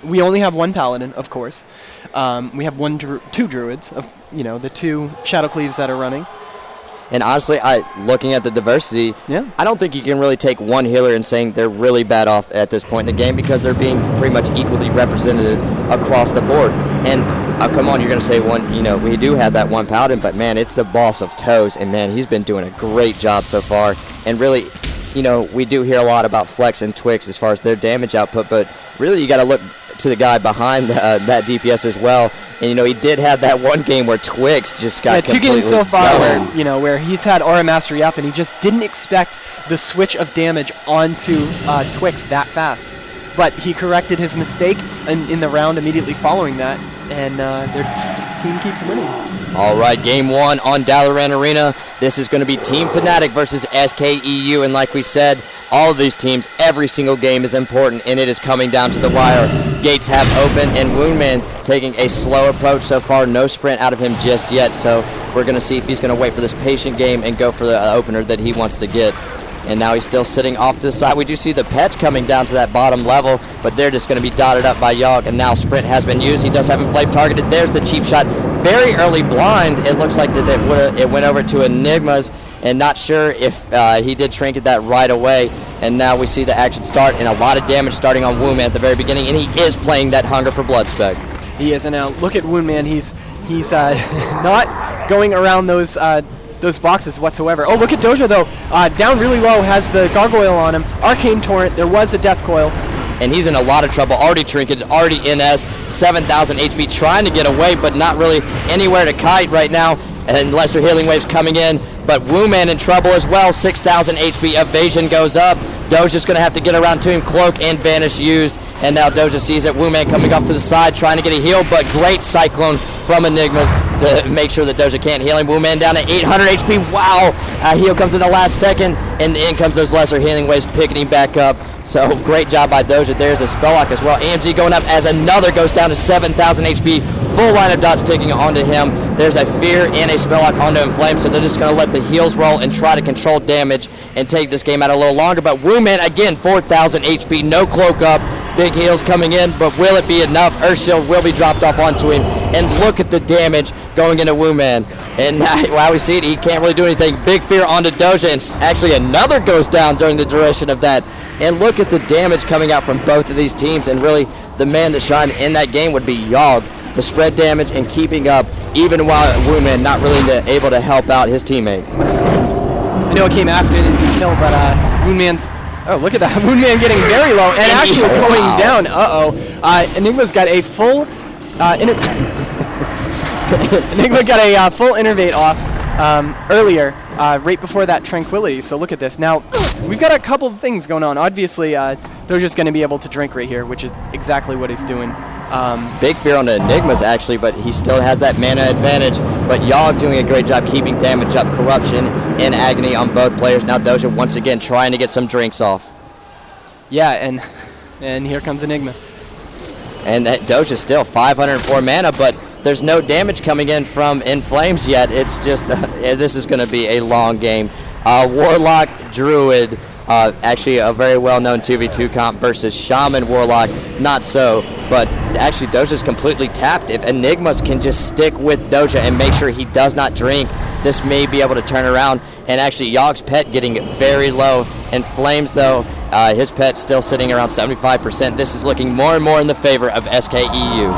we only have one paladin, of course. We have two druids, of the two Shadow Cleaves that are running. And honestly, looking at the diversity, yeah, I don't think you can really take one healer and saying they're really bad off at this point in the game, because they're being pretty much equally represented across the board. And come on, you're going to say we do have that one paladin, but man, it's the boss of Toes, and man, he's been doing a great job so far. And really, we do hear a lot about Flex and Twix as far as their damage output, but really you got to look to the guy behind that DPS as well. And he did have that one game where Twix just got completely 2 games so far where he's had Aura Mastery up, and he just didn't expect the switch of damage onto Twix that fast. But he corrected his mistake in the round immediately following that, and their team keeps winning. All right, game 1 on Dalaran Arena. This is going to be Team Fnatic versus SKEU, and like we said, all of these teams, every single game is important, and it is coming down to the wire. Gates have opened, and Woundman taking a slow approach so far. No sprint out of him just yet, so we're going to see if he's going to wait for this patient game and go for the opener that he wants to get. And now he's still sitting off to the side. We do see the pets coming down to that bottom level, but they're just going to be dotted up by Yogg, and now sprint has been used. He does have him flame targeted. There's the cheap shot. Very early blind. It looks like that it went over to Enigma's, and not sure if he did trinket that right away. And now we see the action start, and a lot of damage starting on Woundman at the very beginning, and he is playing that Hunger for Blood spec. He is, and now look at Woundman. He's not going around those boxes whatsoever. Oh, look at Doja, though. Down really low, has the Gargoyle on him. Arcane Torrent, there was a Death Coil. And he's in a lot of trouble, already trinketed, already NS, 7,000 HP, trying to get away, but not really anywhere to kite right now, and lesser healing waves coming in. But Woundman in trouble as well, 6,000 HP, evasion goes up. Doja's going to have to get around to him, cloak and vanish used, and now Doja sees it. Woundman coming off to the side, trying to get a heal, but great Cyclone from Enigmas to make sure that Doja can't heal him. Woundman down to 800 HP, wow! Heal comes in the last second, and in comes those lesser healing waves, picking him back up. So great job by Doja. There's a spell lock as well. AMZ going up as another goes down to 7,000 HP. Full line of dots taking onto him. There's a fear and a spell lock onto Inflame, so they're just going to let the heals roll and try to control damage and take this game out a little longer. But Woundman, again, 4,000 HP, no cloak up. Big heals coming in, but will it be enough? Earth Shield will be dropped off onto him. And look at the damage going into Woundman. And while we see it, he can't really do anything. Big fear onto Doja, and actually another goes down during the duration of that. And look at the damage coming out from both of these teams, and really the man that shined in that game would be Yogg. The spread damage and keeping up, even while Woundman not really able to help out his teammate. I know it came after the kill, but Woundman's... Oh, look at that. Woundman getting very low and actually going down. Enigma's got a full... Enigma got a full innervate off earlier, right before that Tranquility. So look at this. Now, we've got a couple of things going on. Obviously, they're just going to be able to drink right here, which is exactly what he's doing. Big fear on the Enigmas, actually, but he still has that mana advantage. But Yogg doing a great job keeping damage up, corruption, and agony on both players. Now Doja once again trying to get some drinks off. Yeah, and here comes Enigma. And Doja still 504 mana, but there's no damage coming in from In Flames yet. It's just, this is going to be a long game. Warlock, Druid, actually a very well-known 2v2 comp versus Shaman Warlock, not so, but actually Doja's completely tapped. If Enigmas can just stick with Doja and make sure he does not drink, this may be able to turn around. And actually Yogg's pet getting very low, and Flames though, his pet still sitting around 75%. This is looking more and more in the favor of SKEU.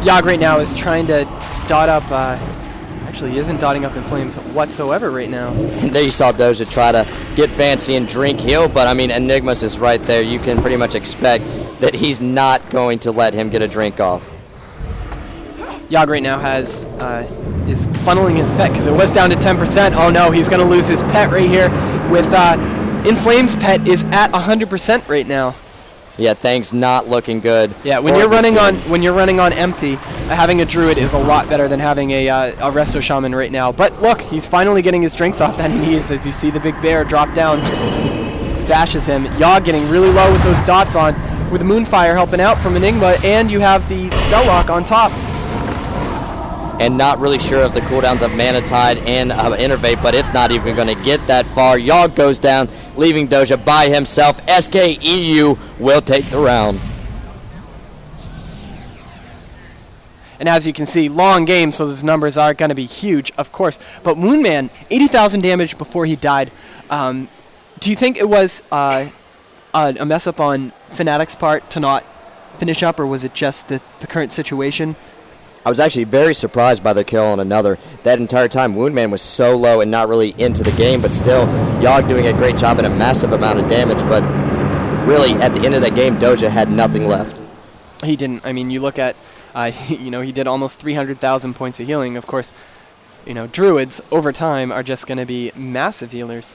Yogg right now is trying to dot up, actually he isn't dotting up In Flames whatsoever right now. And there you saw Doja try to get fancy and drink heal, but I mean Enigmas is right there. You can pretty much expect that he's not going to let him get a drink off. Yogg right now has, is funneling his pet because it was down to 10%. Oh no, he's going to lose his pet right here with, In Flames pet is at 100% right now. Yeah, things not looking good. Yeah, when you're running on empty, having a Druid is a lot better than having a Resto Shaman right now. But look, he's finally getting his drinks off that he needs, as you see the big bear drop down, dashes him. Yogg getting really low with those dots on, with Moonfire helping out from Enigma, and you have the Spell Lock on top. And not really sure of the cooldowns of Mana Tide and Innervate, but it's not even going to get that far. Yogg goes down, leaving Doja by himself. SKEU will take the round. And as you can see, long game, so those numbers are going to be huge, of course. But Moonman, 80,000 damage before he died. Do you think it was a mess up on Fnatic's part to not finish up, or was it just the current situation? I was actually very surprised by the kill on another. That entire time, Woundman was so low and not really into the game, but still, Yogg doing a great job and a massive amount of damage, but really, at the end of that game, Doja had nothing left. He didn't. I mean, you look at, he did almost 300,000 points of healing. Of course, Druids, over time, are just going to be massive healers.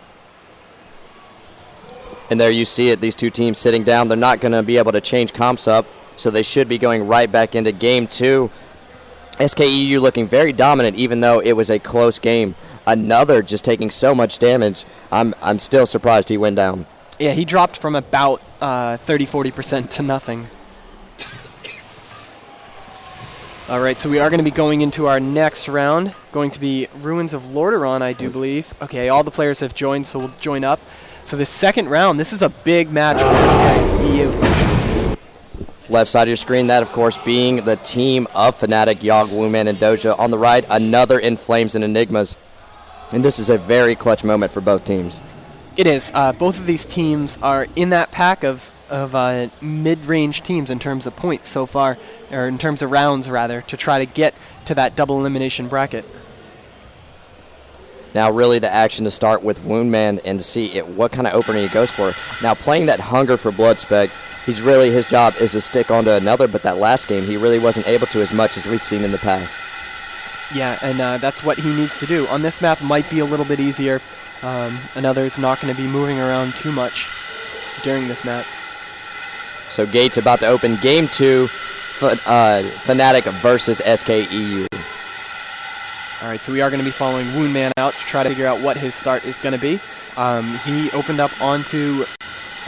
And there you see it, these two teams sitting down. They're not going to be able to change comps up, so they should be going right back into Game 2. SKEU looking very dominant, even though it was a close game. Another just taking so much damage. I'm still surprised he went down. Yeah, he dropped from about 30-40% to nothing. All right, so we are going to be going into our next round. Going to be Ruins of Lordaeron, I do believe. Okay, all the players have joined, so we'll join up. So the second round, this is a big match for SKEU. Left side of your screen, that of course being the team of Fnatic, Yogg, Wooman, and Doja. On the right, another In Flames and Enigmas. And this is a very clutch moment for both teams. It is. Both of these teams are in that pack of mid-range teams in terms of points so far, or in terms of rounds rather, to try to get to that double elimination bracket. Now really the action to start with Woundman and to see what kind of opening he goes for. Now playing that hunger for blood spec, his job is to stick onto another, but that last game he really wasn't able to as much as we've seen in the past. Yeah, and that's what he needs to do. On this map might be a little bit easier. Another's not going to be moving around too much during this map. So gates about to open Game 2, Fnatic versus SKEU. All right, so we are going to be following Woundman out to try to figure out what his start is going to be. He opened up onto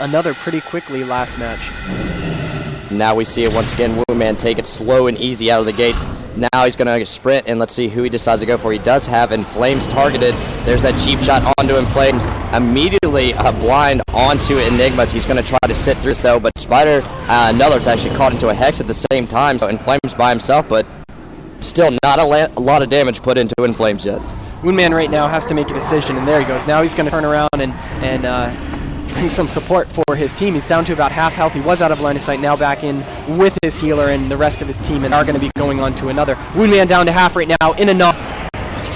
another pretty quickly last match. Now we see it once again, Woundman take it slow and easy out of the gates. Now he's going to sprint, and let's see who he decides to go for. He does have In Flames targeted. There's that cheap shot onto In Flames. Immediately blind onto Enigmas. He's going to try to sit through this, though, but Spider, another's actually caught into a Hex at the same time, so In Flames by himself, but still not a lot of damage put into In Flames yet. Woundman right now has to make a decision, and there he goes. Now he's going to turn around and bring some support for his team. He's down to about half health. He was out of line of sight, now back in with his healer and the rest of his team, and are going to be going on to another. Woundman down to half right now, in a knock,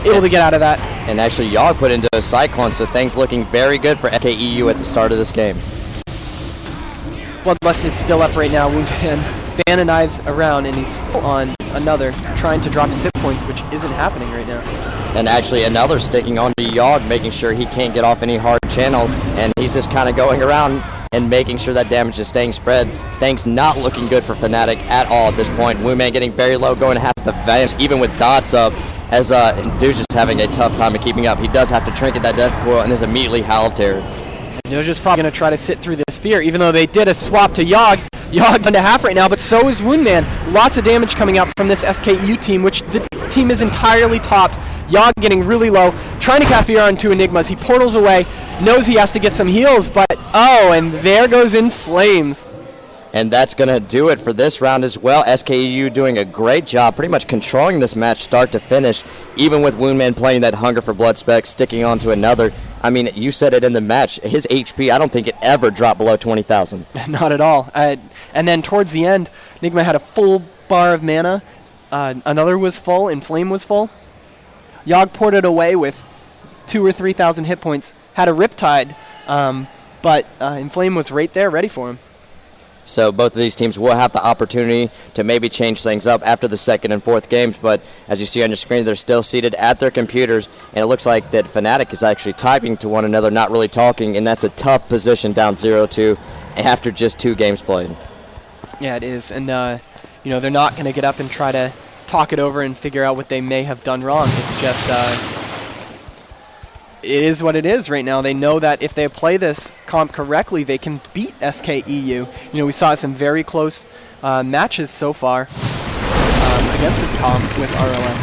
able to get out of that. And actually Yogg put into a Cyclone, so things looking very good for SKEU at the start of this game. Bloodlust is still up right now. Woundman fan and knives around, and he's still on another, trying to drop his hit points, which isn't happening right now. And actually another sticking on to Yogg, making sure he can't get off any hard channels, and he's just kind of going around and making sure that damage is staying spread. Things not looking good for Fnatic at all at this point. Woundman getting very low, going to have to vanish, even with dots up, as Doja's having a tough time of keeping up. He does have to trinket that death coil and is immediately Howl of Terror. Doja's probably going to try to sit through this sphere, even though they did a swap to Yogg. Yogg down to half right now, but so is Woundman. Lots of damage coming out from this SKEU team, which the team is entirely topped. Yogg getting really low, trying to cast VR onto Enigmas. He portals away, knows he has to get some heals, but oh, and there goes In Flames. And that's going to do it for this round as well. SKEU doing a great job, pretty much controlling this match start to finish, even with Woundman playing that hunger for blood spec, sticking on to another. I mean, you said it in the match, his HP, I don't think it ever dropped below 20,000. Not at all. And then towards the end, Enigma had a full bar of mana. Another was full, In Flame was full. Yogg ported away with 2,000 or 3,000 hit points, had a Riptide, but In Flame was right there ready for him. So both of these teams will have the opportunity to maybe change things up after the second and fourth games, but as you see on your screen, they're still seated at their computers, and it looks like that Fnatic is actually typing to one another, not really talking, and that's a tough position down 0-2 after just 2 games played. Yeah, it is, and they're not going to get up and try to talk it over and figure out what they may have done wrong. It's just it is what it is right now. They know that if they play this comp correctly, they can beat SKEU. We saw some very close matches so far against this comp with RLS.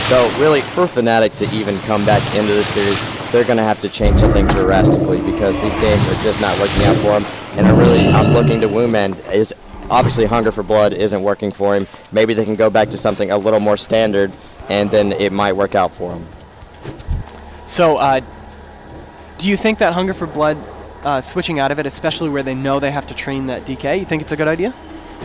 So really, for Fnatic to even come back into the series, they're going to have to change something drastically because these games are just not working out for them. And I'm looking to Woundman. obviously Hunger for Blood isn't working for him. Maybe they can go back to something a little more standard, and then it might work out for him. So, do you think that Hunger for Blood, switching out of it, especially where they know they have to train that DK, you think it's a good idea?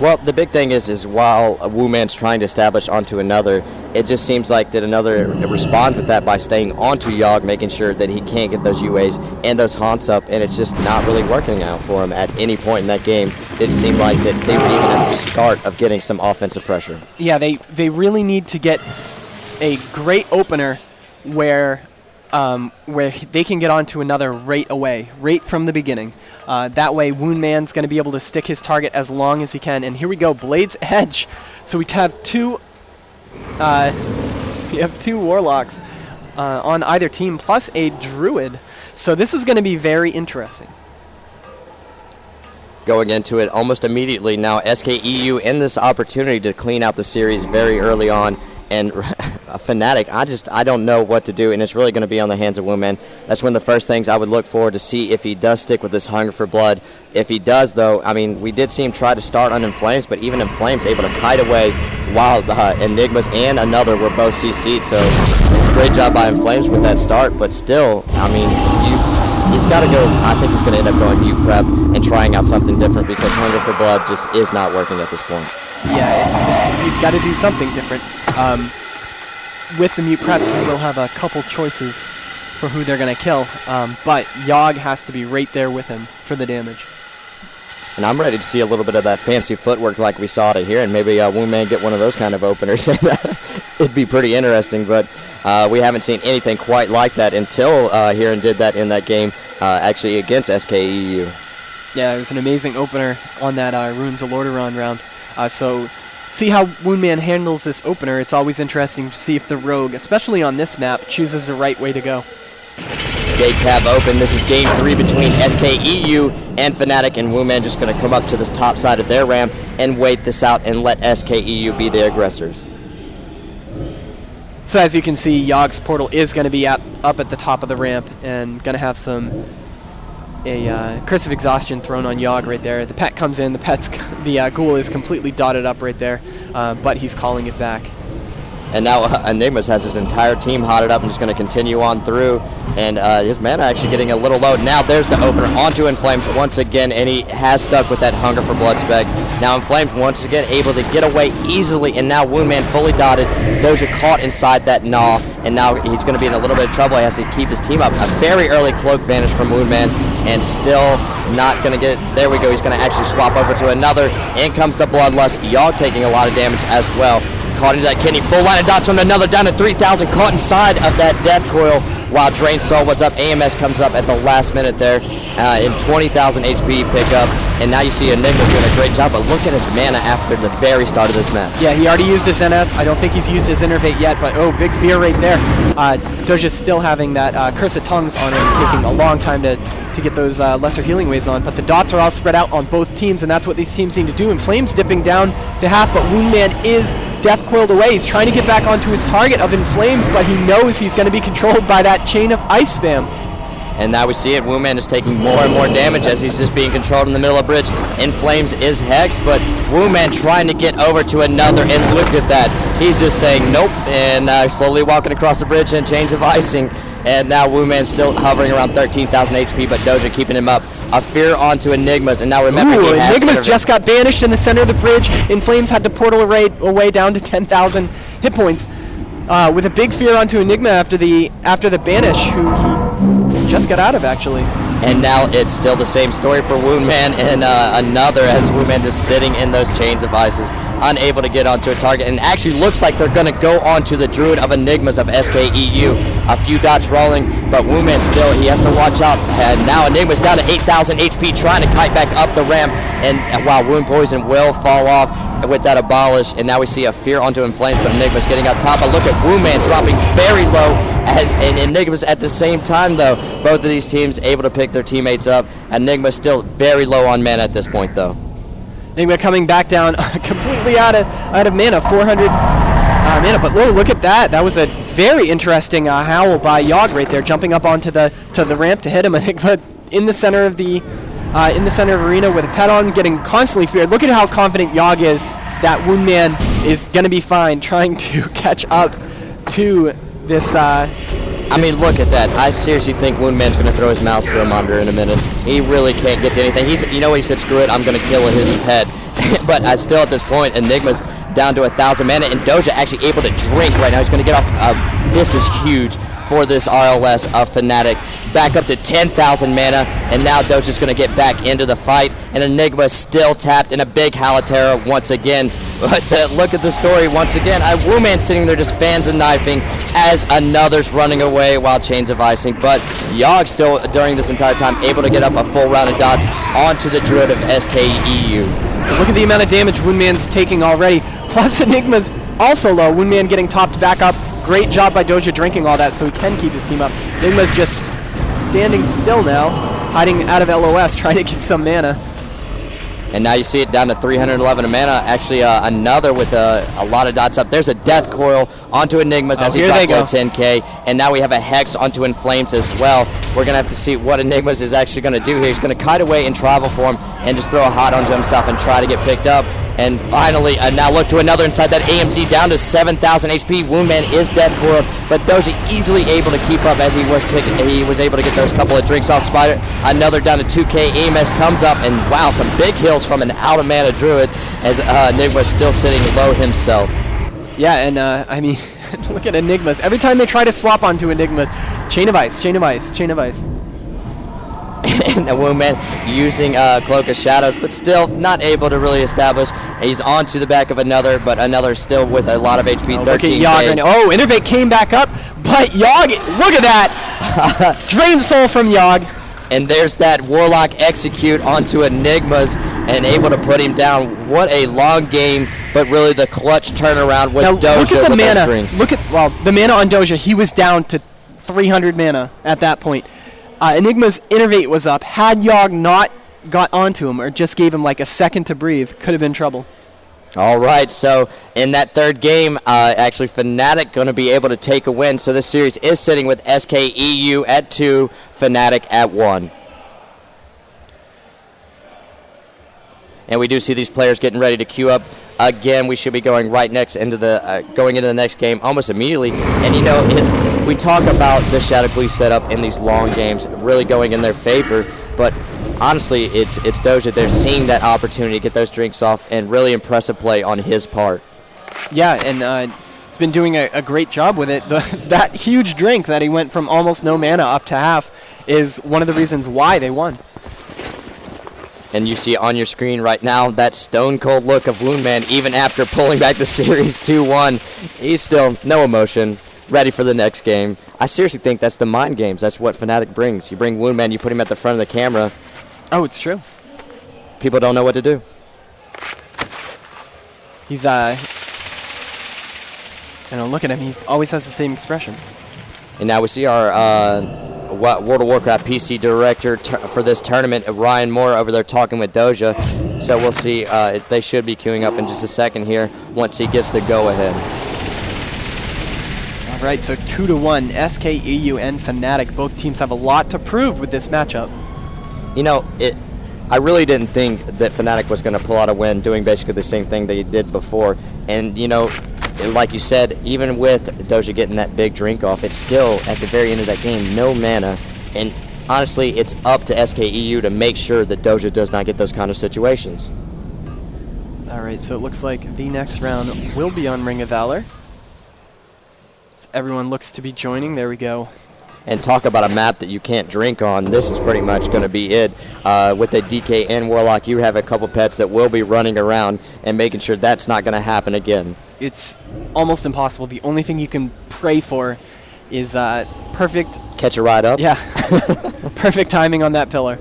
Well, the big thing is while Wu Man's trying to establish onto another, it just seems like that another responds with that by staying onto Yogg, making sure that he can't get those UAs and those haunts up, and it's just not really working out for him at any point in that game. It seemed like that they were even at the start of getting some offensive pressure. Yeah, they really need to get a great opener where they can get onto another right away, right from the beginning. That way, Wound Man's going to be able to stick his target as long as he can. And here we go, Blade's Edge. So we have two Warlocks on either team, plus a Druid. So this is going to be very interesting. Going into it almost immediately now, SKEU in this opportunity to clean out the series very early on. And Fnatic, I don't know what to do, and it's really going to be on the hands of Woman. That's one of the first things I would look for to see if he does stick with this Hunger for Blood. If he does, though, I mean, we did see him try to start on Inflames, but even Inflames able to kite away while Enigmas and another were both CC'd. So great job by Inflames with that start, but still, I mean, he's got to go. I think he's going to end up going mute prep and trying out something different because Hunger for Blood just is not working at this point. Yeah, he's got to do something different. With the mute prep, he will have a couple choices for who they're going to kill, but Yogg has to be right there with him for the damage. And I'm ready to see a little bit of that fancy footwork like we saw it here, and maybe Wu Man get one of those kind of openers. It'd be pretty interesting, but we haven't seen anything quite like that until Heron did that in that game, actually against SKEU. Yeah, it was an amazing opener on that Runes of Lordaeron round. So see how Wound Man handles this opener. It's always interesting to see if the Rogue, especially on this map, chooses the right way to go. Gates have open. This is game 3 between SKEU and Fnatic, and Wu Man just going to come up to this top side of their ramp and wait this out and let SKEU be the aggressors. So as you can see, Yogg's portal is going to be up at the top of the ramp and going to have a Curse of Exhaustion thrown on Yogg right there. The pet comes in, the ghoul is completely dotted up right there, but he's calling it back. And now Enigmas has his entire team hotted up and just going to continue on through. And his mana actually getting a little low. Now there's the opener onto Inflames once again, and he has stuck with that Hunger for Blood spec. Now Inflames once again able to get away easily, and now Wound Man fully dotted. Doja caught inside that Gnaw, and now he's going to be in a little bit of trouble. He has to keep his team up. A very early cloak vanish from Wound Man, and still not going to get it. There we go. He's going to actually swap over to another. In comes the Bloodlust. Yogg taking a lot of damage as well. Caught into that kidney. Full line of dots on another down to 3,000. Caught inside of that death coil while Drain Soul was up. AMS comes up at the last minute there in 20,000 HP pickup. And now you see Enigma doing a great job. But look at his mana after the very start of this match. Yeah, he already used his NS. I don't think he's used his Innervate yet. But oh, big fear right there. Doja's still having that Curse of Tongues on him, taking a long time to get those lesser healing waves on. But the dots are all spread out on both teams, and that's what these teams need to do. And Flames dipping down to half, but Wound Man is death coiled away. He's trying to get back onto his target of Inflames, but he knows he's going to be controlled by that chain of ice spam. And now we see it. Wu Man is taking more and more damage as he's just being controlled in the middle of bridge. Inflames is hexed, but Wu Man trying to get over to another, and look at that. He's just saying nope, and slowly walking across the bridge and chains of icing. And now Wu Man still hovering around 13,000 HP, but Doja keeping him up. A fear onto Enigmas, and now remember he has Enigmas just got banished in the center of the bridge. Inflames had to portal away down to 10,000 hit points. With a big fear onto Enigma after the banish, who he just got out of actually. And now it's still the same story for Wound Man, and another as Wound Man just sitting in those chains of ices, unable to get onto a target, and actually looks like they're going to go onto the Druid of Enigmas of SKEU. A few dots rolling, but Wound Man still, he has to watch out. And now Enigma's down to 8,000 HP, trying to kite back up the ramp, and while Wound Poison will fall off with that abolish, and now we see a fear onto Inflames, but Enigma's getting up top. But look at Wound Man dropping very low, as and Enigma's at the same time though. Both of these teams able to pick their teammates up. Enigma's still very low on mana at this point though. Enigma coming back down completely out of mana, 400 mana. But look at that. That was a very interesting howl by Yogg right there, jumping up onto the ramp to hit him. Enigma in the center of the in the center of the arena with a pet on, getting constantly feared. Look at how confident Yogg is that Woundman is going to be fine, trying to catch up to this. I mean, look at that. I seriously think Woundman's going to throw his mouse thermometer in a minute. He really can't get to anything. You know what, he said, screw it, I'm going to kill his pet. But still at this point, Enigma's down to 1,000 mana, and Doja actually able to drink right now. He's going to get off. This is huge for this RLS of Fnatic. Back up to 10,000 mana, and now Doja's going to get back into the fight, and Enigma still tapped in a big Halaterra once again. But look at the story once again. Wooman sitting there just fans and knifing as another's running away while Chains of Icing. But Yogg still, during this entire time, able to get up a full round of dots onto the Druid of SKEU. Look at the amount of damage Woundman's taking already. Plus Enigma's also low. Woundman getting topped back up. Great job by Doja drinking all that so he can keep his team up. Enigma's just standing still now, hiding out of LOS, trying to get some mana. And now you see it down to 311 mana. Actually, another with a lot of dots up. There's a Death Coil onto Enigmas as he dropped below 10k. And now we have a Hex onto Inflames as well. We're going to have to see what Enigmas is actually going to do here. He's going to kite away in Travel Form and just throw a hot onto himself and try to get picked up. And finally, now look to another inside that AMZ down to 7,000 HP. Woundman is Death Coil, but Doja easily able to keep up as he was able to get those couple of drinks off Spider. Another down to 2k. AMS comes up, and wow, some big hills from an out of mana Druid as Enigma's still sitting low himself. Yeah, and I mean, look at Enigmas. Every time they try to swap onto Enigma, Chain of Ice, Chain of Ice, Chain of Ice. And Woundman using Cloak of Shadows, but still not able to really establish. He's onto the back of another, but another still with a lot of HP. Oh, 13 look at Yogg. Oh, Innervate came back up, but Yogg, look at that! Drain Soul from Yogg. And there's that Warlock execute onto Enigmas and able to put him down. What a long game, but really the clutch turnaround with now, Doja. Look at the with mana. Those drinks. Look at, well, the mana on Doja, he was down to 300 mana at that point. Enigma's Innervate was up. Had Yogg not got onto him or just gave him like a second to breathe, could have been trouble. All right, so in that third game, actually Fnatic going to be able to take a win. So this series is sitting with SKEU at 2, Fnatic at 1. And we do see these players getting ready to queue up. Again, we should be going right next into the next game almost immediately. And you know, we talk about the Shadow Police setup in these long games really going in their favor, but honestly, it's Doja. They're seeing that opportunity to get those drinks off, and really impressive play on his part. Yeah, and it's been doing a great job with it. That huge drink that he went from almost no mana up to half is one of the reasons why they won. And you see on your screen right now that stone-cold look of Woundman, even after pulling back the series 2-1. He's still no emotion, ready for the next game. I seriously think that's the mind games. That's what Fnatic brings. You bring Woundman, you put him at the front of the camera. Oh, it's true. People don't know what to do. He's, I don't look at him. He always has the same expression. And now we see our World of Warcraft PC director for this tournament, Ryan Moore, over there talking with Doja. So we'll see. They should be queuing up in just a second here once he gets the go-ahead. All right, so 2-1, SKEU and Fnatic. Both teams have a lot to prove with this matchup. You know, I really didn't think that Fnatic was going to pull out a win doing basically the same thing they did before. And, you know, like you said, even with Doja getting that big drink off, it's still, at the very end of that game, no mana. And honestly, it's up to SKEU to make sure that Doja does not get those kind of situations. All right, so it looks like the next round will be on Ring of Valor. So everyone looks to be joining. There we go. And talk about a map that you can't drink on. This is pretty much going to be it. With the DK and Warlock, you have a couple pets that will be running around and making sure that's not going to happen again. It's almost impossible. The only thing you can pray for is perfect... Catch a ride up? Yeah. Perfect timing on that pillar.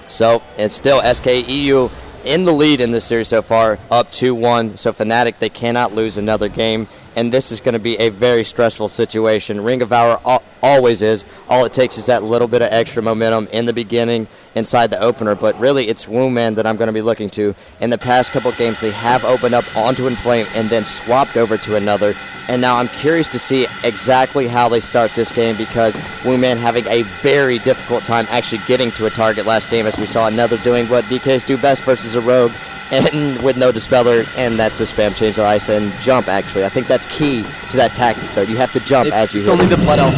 So it's still SKEU in the lead in this series so far, up 2-1. So Fnatic, they cannot lose another game. And this is going to be a very stressful situation. Ring of Valor always is. All it takes is that little bit of extra momentum in the beginning inside the opener, but really it's Wooman that I'm going to be looking to. In the past couple games, they have opened up onto Inflame and then swapped over to another, and now I'm curious to see exactly how they start this game, because Wooman having a very difficult time actually getting to a target last game, as we saw another doing what DKs do best versus a rogue, and with no dispeller, and that's the spam change the ice and jump. Actually, I think that's key to that tactic, though. You have to jump as you hit. It's only the Blood Elf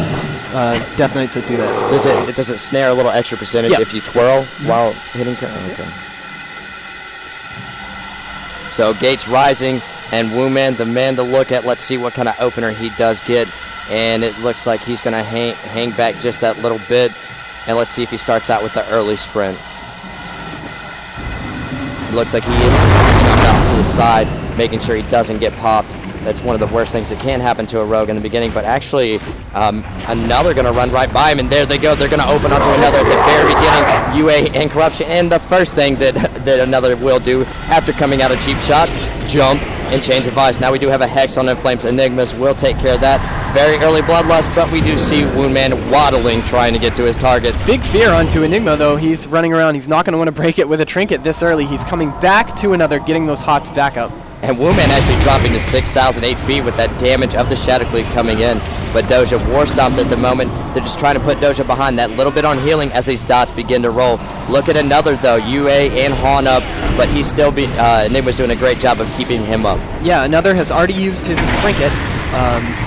Death Knights that do that. Does it snare a little extra percentage if you twirl while hitting? Okay. So Gates rising, and Wooman, the man to look at. Let's see what kind of opener he does get, and it looks like he's going to hang back just that little bit, and let's see if he starts out with the early sprint. It looks like he is just going to jump out to the side, making sure he doesn't get popped. That's one of the worst things that can happen to a rogue in the beginning, but actually another going to run right by him, and there they go. They're going to open onto another at the very beginning. UA and Corruption, and the first thing that another will do after coming out a cheap shot, jump and Chains of Ice. Now we do have a Hex on Inflames. Enigmas will take care of that. Very early Bloodlust, but we do see Woundman waddling, trying to get to his target. Big fear onto Enigma, though. He's running around. He's not going to want to break it with a trinket this early. He's coming back to another, getting those hots back up. And Woundman actually dropping to 6,000 HP with that damage of the Shadow Cleave coming in. But Doja war stomped at the moment. They're just trying to put Doja behind that little bit on healing as these dots begin to roll. Look at another, though. UA and Han up, but he's still Enigma's doing a great job of keeping him up. Yeah, another has already used his trinket,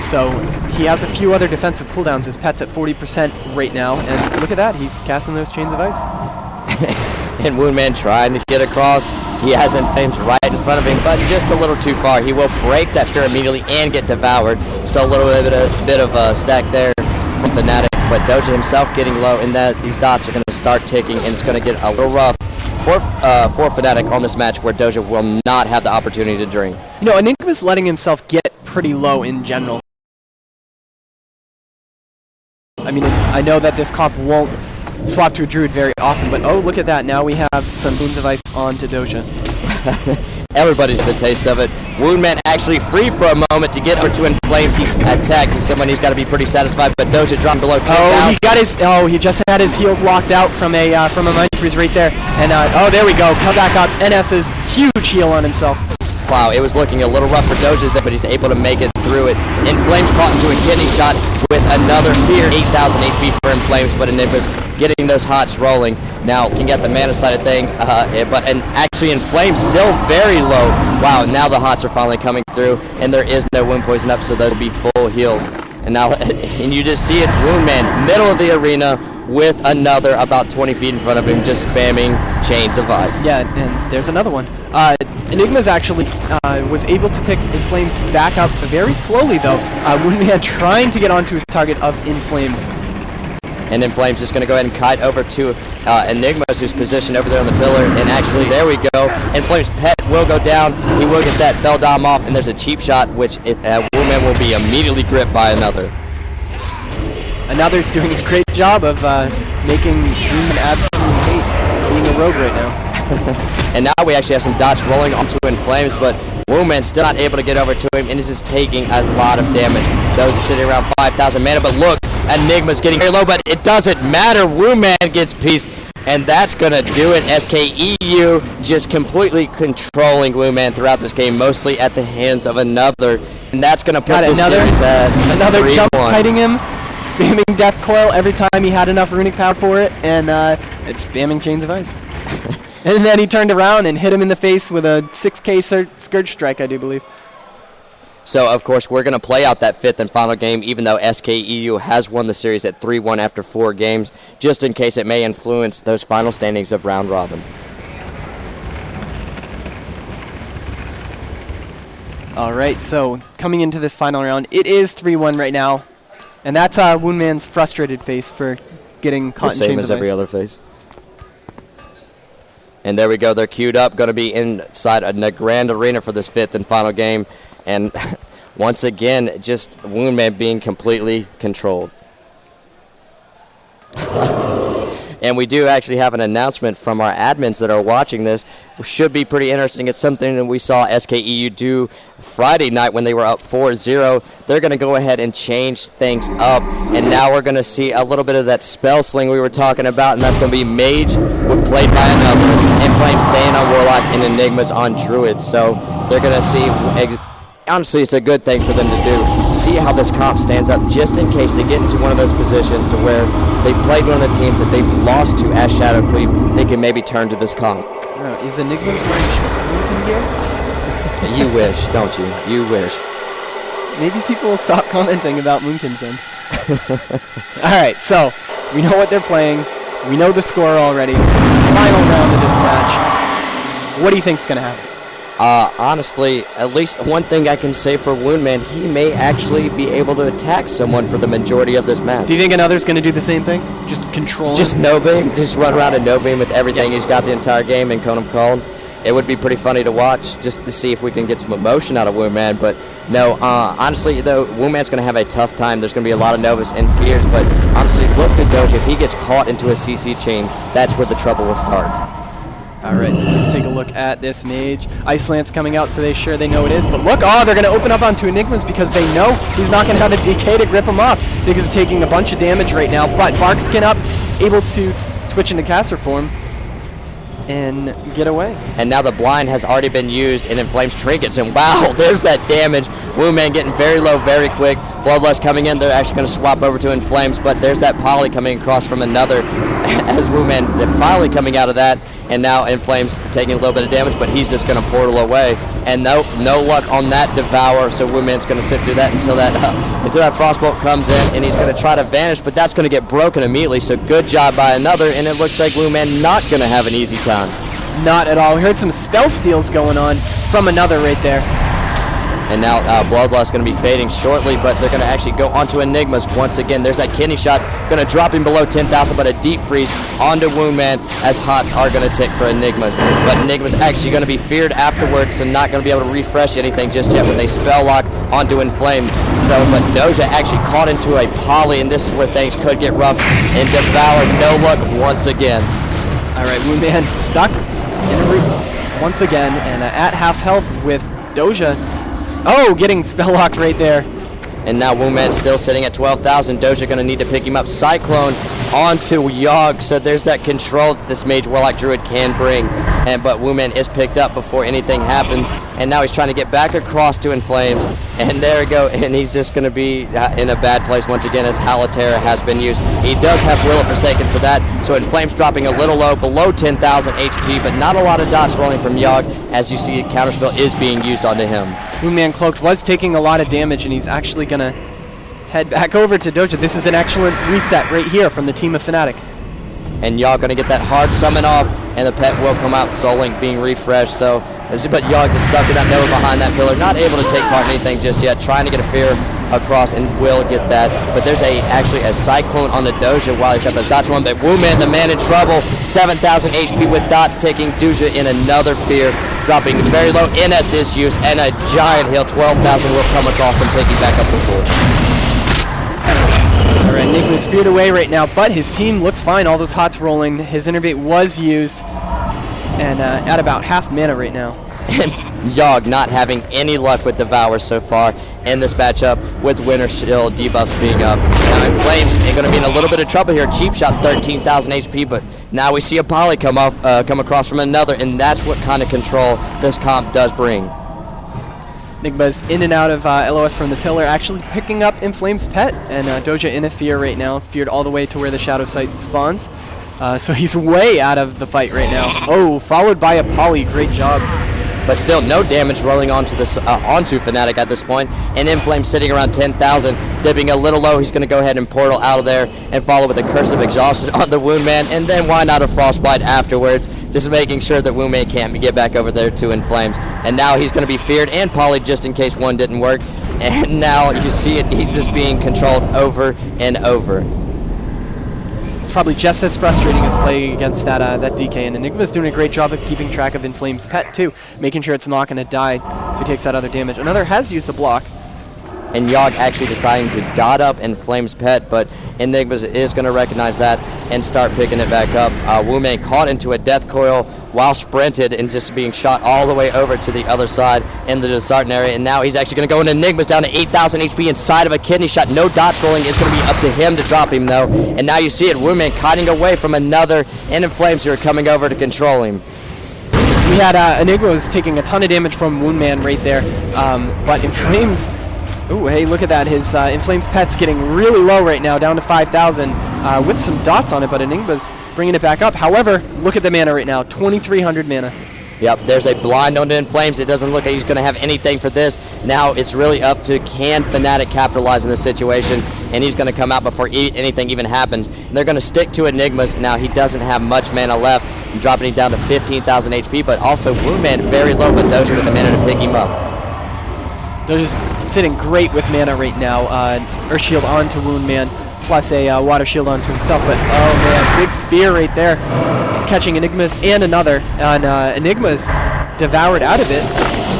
so he has a few other defensive cooldowns. His pet's at 40% right now, and look at that. He's casting those Chains of Ice. And Woundman trying to get across. He has Inflames right in front of him, but just a little too far. He will break that fear immediately and get devoured. So a little bit of a stack there from Fnatic, but Doja himself getting low, and that these dots are going to start ticking, and it's going to get a little rough for Fnatic on this match, where Doja will not have the opportunity to drink. You know, Enigma's letting himself get pretty low in general. I mean, I know that this comp won't swap to a Druid very often, but oh, look at that. Now we have some Chains of Ice onto Doja. Everybody's got the taste of it. Woundman actually free for a moment to get over to Inflames. He's attacking someone. He's got to be pretty satisfied, but Doja dropping below 10,000. He just had his heels locked out from a mind freeze right there. And oh, there we go. Come back up. NS's huge heal on himself. Wow, it was looking a little rough for Doja there, but he's able to make it through it. Inflames caught into a kidney shot with another fear. 8,000 HP for Inflames, but Enigma's getting those hots rolling. Now, looking at the mana side of things, and actually Inflames still very low. Wow, now the hots are finally coming through, and there is no wound poison up, so those will be full heals. And now, and you just see it, Woundman, middle of the arena, with another about 20 feet in front of him, just spamming Chains of Ice. Yeah, and there's another one. Enigma's actually was able to pick Inflames back up very slowly, though. Woundman trying to get onto his target of Inflames. And Inflames just going to go ahead and kite over to Enigma's, who's positioned over there on the pillar. And actually, there we go. Inflames' pet will go down. He will get that Fell Dom off, and there's a cheap shot, which Woundman will be immediately gripped by another. Another's doing a great job of making Woundman absolutely hate being a rogue right now. And now we actually have some dots rolling onto Inflames, but Woundman's still not able to get over to him, and this is taking a lot of damage. Those are sitting around 5,000 mana, but look, Enigma's getting very low, but it doesn't matter. Woundman gets pieced, and that's going to do it. SKEU just completely controlling Woundman throughout this game, mostly at the hands of another, and that's going to put this series at another 3-1. Jump kiting him, spamming Death Coil every time he had enough runic power for it, and it's spamming Chains of Ice. And then he turned around and hit him in the face with a 6k Scourge Strike, I do believe. So, of course, we're going to play out that fifth and final game, even though SKEU has won the series at 3-1 after 4 games, just in case it may influence those final standings of round robin. All right, so coming into this final round, it is 3-1 right now. And that's Woundman's frustrated face for getting caught in Chains of Ice. The same as every other face. And there we go. They're queued up. Going to be inside a grand arena for this fifth and final game. And once again, just Woundman being completely controlled. And we do actually have an announcement from our admins that are watching this. It should be pretty interesting. It's something that we saw SKEU do Friday night when they were up 4-0. They're going to go ahead and change things up, and now we're going to see a little bit of that spell sling we were talking about, and that's going to be Mage played by another, and Flame staying on Warlock, and Enigmas on Druid. So they're going to see, honestly, it's a good thing for them to do. See how this comp stands up, just in case they get into one of those positions to where they've played one of the teams that they've lost to as Shadowcleave, they can maybe turn to this comp. Oh, is Enigma's wearing gear? You wish, don't you? You wish. Maybe people will stop commenting about Moonkin's in. Alright, so we know what they're playing. We know the score already. Final round of this match. What do you think's going to happen? Honestly, at least one thing I can say for Woundman, he may actually be able to attack someone for the majority of this match. Do you think another's going to do the same thing? Just control Just Noving, just run around and Noving with everything. Yes. He's got the entire game in Conum Cold. It would be pretty funny to watch, just to see if we can get some emotion out of Woundman. But no, honestly, though, Woundman's going to have a tough time. There's going to be a lot of Novas and fears. But honestly, look to Doja. If he gets caught into a CC chain, that's where the trouble will start. All right, so let's take a look at this Mage. Ice Lance coming out, so they know it is. But look, they're going to open up onto Enigmas because they know he's not going to have a DK to grip him off. Enigma's taking a bunch of damage right now, but Barkskin up, able to switch into caster form and get away. And now the blind has already been used in Inflame's trinkets, and wow, there's that damage. Woundman getting very low very quick. Bloodlust coming in, they're actually going to swap over to Inflames, but there's that poly coming across from another as Woundman finally coming out of that, and now Inflames taking a little bit of damage, but he's just going to portal away. And no luck on that Devour, so Woundman's going to sit through that until that Frostbolt comes in, and he's going to try to vanish, but that's going to get broken immediately, so good job by another, and it looks like Woundman not going to have an easy time. Not at all. We heard some spell steals going on from another right there. And now Bloodlust going to be fading shortly, but they're going to actually go onto Enigmas once again. There's that kidney shot, going to drop him below 10,000, but a deep freeze onto Woundman as Hots are going to tick for Enigmas. But Enigmas actually going to be feared afterwards and not going to be able to refresh anything just yet when they spell lock onto Inflames. So, but Doja actually caught into a poly, and this is where things could get rough. And Devour, no luck once again. All right, Woundman stuck in a root once again, and at half health with Doja. Oh, getting spell locked right there. And now Woundman still sitting at 12,000. Doja going to need to pick him up. Cyclone onto Yogg. So there's that control that this Mage Warlock Druid can bring. But Woundman is picked up before anything happens. And now he's trying to get back across to Inflames. And there we go. And he's just going to be in a bad place once again as Halaterra has been used. He does have Will of Forsaken for that. So Inflames dropping a little low, below 10,000 HP. But not a lot of dots rolling from Yogg. As you see, Counterspell is being used onto him. Woundman Cloaked was taking a lot of damage, and he's actually going to head back over to Doja. This is an excellent reset right here from the team of Fnatic. And Yogg going to get that hard summon off, and the pet will come out, Soul Link being refreshed. So, but Yogg just stuck in that Nova behind that pillar, not able to take part in anything just yet, trying to get a fear across, and will get that. But there's actually a Cyclone on the Doja while he's got the dots one. But Woundman, the man in trouble, 7,000 HP with dots, taking Doja in another fear, dropping very low. NS is used, and a giant heal, 12,000 will come across and pick him back up to full. Alright, Enigma's feared away right now, but his team looks fine. All those hots rolling. His Innervate was used, and at about half mana right now. And Yogg not having any luck with Devour so far in this matchup, with Winter Shield debuffs being up. Now Inflames are going to be in a little bit of trouble here. Cheap shot, 13,000 HP, but now we see a poly come across from another, and that's what kind of control this comp does bring. Enigma's in and out of LOS from the pillar, actually picking up Inflame's pet, and Doja in a fear right now, feared all the way to where the Shadow Sight spawns. So he's way out of the fight right now. Oh, followed by a poly, great job. But still no damage rolling onto Fnatic at this point. And Inflame sitting around 10,000, dipping a little low. He's going to go ahead and portal out of there and follow with a Curse of Exhaustion on the Woundman. And then why not a Frostbite afterwards? Just making sure that Woundman can't get back over there to Inflames. And now he's going to be feared and poly just in case one didn't work. And now you see it, he's just being controlled over and over. Probably just as frustrating as playing against that DK, and Enigma's doing a great job of keeping track of Inflame's pet too, making sure it's not going to die, so he takes that other damage. Another has used a block. and Yogg actually deciding to dot up Inflame's pet, but Enigmas is going to recognize that and start picking it back up. Wooman caught into a death coil while sprinted and just being shot all the way over to the other side in the disheartened area, and now he's actually going to go into Enigmas down to 8,000 HP inside of a kidney shot. No dots rolling. It's going to be up to him to drop him though, and now you see it, Wooman kiting away from another, and Inflames who are coming over to control him. We had Enigma was taking a ton of damage from Wound Man right there, but Inflames, ooh, hey, look at that. His Inflames pet's getting really low right now, down to 5,000 with some dots on it, but Enigma's bringing it back up. However, look at the mana right now, 2,300 mana. Yep, there's a blind onto Inflames. It doesn't look like he's going to have anything for this. Now it's really up to can Fnatic capitalize in this situation, and he's going to come out before anything even happens. And they're going to stick to Enigmas. Now he doesn't have much mana left, dropping him down to 15,000 HP, but also Woundman very low, but Doja with the mana to pick him up. Doja's sitting great with mana right now. Earth Shield onto Woundman, plus a Water Shield onto himself, but oh man, big fear right there. Catching Enigmas and another, and Enigma's devoured out of it.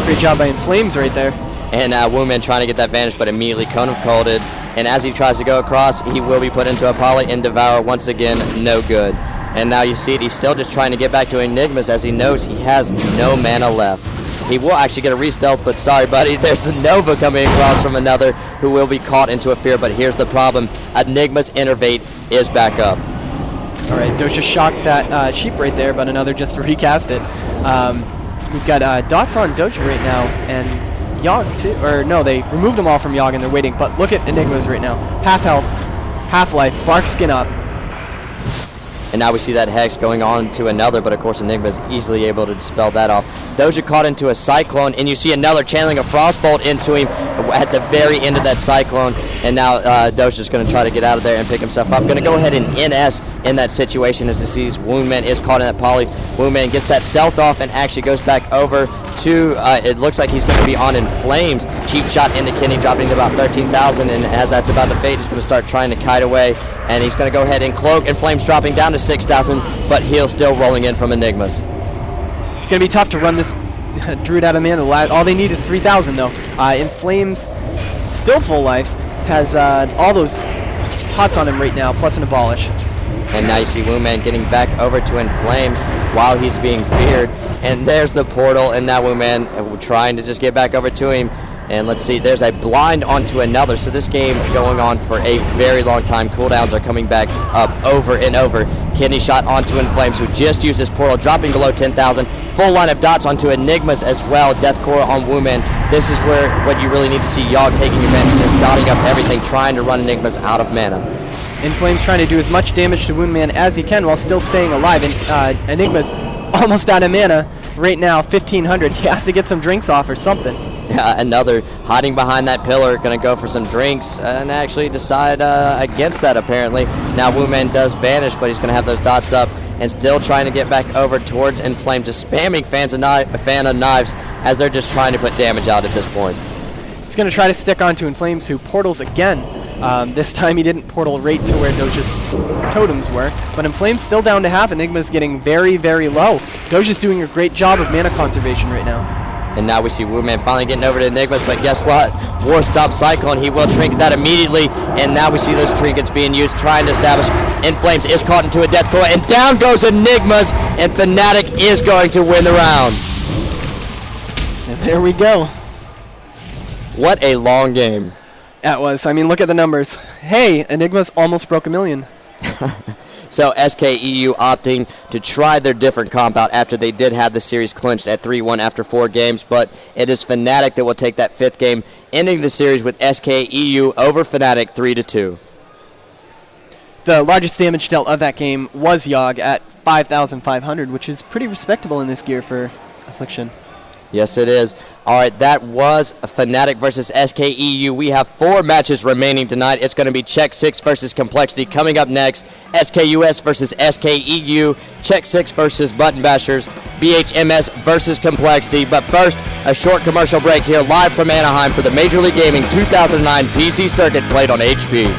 Great job by Inflames right there. And Woundman trying to get that vanish, but immediately Cone of Colded, and as he tries to go across, he will be put into a poly and devour once again, no good. And now you see it, he's still just trying to get back to Enigmas as he knows he has no mana left. He will actually get a re-stealth, but sorry buddy, there's a Nova coming across from another who will be caught into a fear, but here's the problem, Enigma's Innervate is back up. All right, Doja shocked that sheep right there, but another just to recast it. We've got dots on Doja right now, and Yogg too, or no, they removed them all from Yogg and they're waiting, but look at Enigmas right now. Half health, half life, bark skin up. And now we see that Hex going on to another, but of course Enigma is easily able to dispel that off. Doja caught into a Cyclone, and you see another channeling a Frostbolt into him at the very end of that Cyclone. And now Doja's going to try to get out of there and pick himself up. Going to go ahead and NS in that situation as he sees Woundman is caught in that poly. Woundman gets that stealth off and actually goes back over to, it looks like he's going to be on Inflames. Cheap shot into Kenny, dropping to about 13,000, and as that's about to fade, he's going to start trying to kite away. And he's going to go ahead and cloak, and Flames dropping down to 6,000, but he'll still rolling in from Enigmas. It's going to be tough to run this Druid out of mana. All they need is 3,000 though. Inflames, still full life, has all those pots on him right now, plus an Abolish. And now you see Woundman getting back over to Inflames while he's being feared. And there's the portal, and now Woundman trying to just get back over to him. And let's see, there's a blind onto another. So this game going on for a very long time. Cooldowns are coming back up over and over. Kidney shot onto Inflames, who just used his portal, dropping below 10,000. Full line of dots onto Enigmas as well. Death Core on Woundman. This is where what you really need to see Yogg taking advantage of this, dotting up everything, trying to run Enigmas out of mana. Inflames trying to do as much damage to Woundman as he can while still staying alive. And Enigma's almost out of mana right now, 1,500. He has to get some drinks off or something. Another hiding behind that pillar, going to go for some drinks and actually decide against that apparently. Now Woundman does vanish, but he's going to have those dots up and still trying to get back over towards Inflame, just spamming fan of knives as they're just trying to put damage out at this point. He's going to try to stick onto Inflames, who portals again. This time he didn't portal right to where Doja's totems were, but Inflame's still down to half. Enigma's getting very, very low. Doja's doing a great job of mana conservation right now. And now we see Woundman finally getting over to Enigmas, but guess what? War Stop Cyclone, he will trinket that immediately, and now we see those trinkets being used, trying to establish. Inflames is caught into a death coil, and down goes Enigmas, and Fnatic is going to win the round. And there we go. What a long game. That was. I mean, look at the numbers. Hey, Enigma's almost broke 1 million. So SKEU opting to try their different comp out after they did have the series clinched at 3-1 after 4 games, but it is Fnatic that will take that 5th game, ending the series with SKEU over Fnatic 3-2. The largest damage dealt of that game was Yogg at 5,500, which is pretty respectable in this gear for Affliction. Yes, it is. All right, that was Fnatic versus SKEU. We have 4 matches remaining tonight. It's going to be Check 6 versus Complexity. Coming up next, SKUS versus SKEU, Check 6 versus Button Bashers, BHMS versus Complexity. But first, a short commercial break here live from Anaheim for the Major League Gaming 2009 PC Circuit played on HP.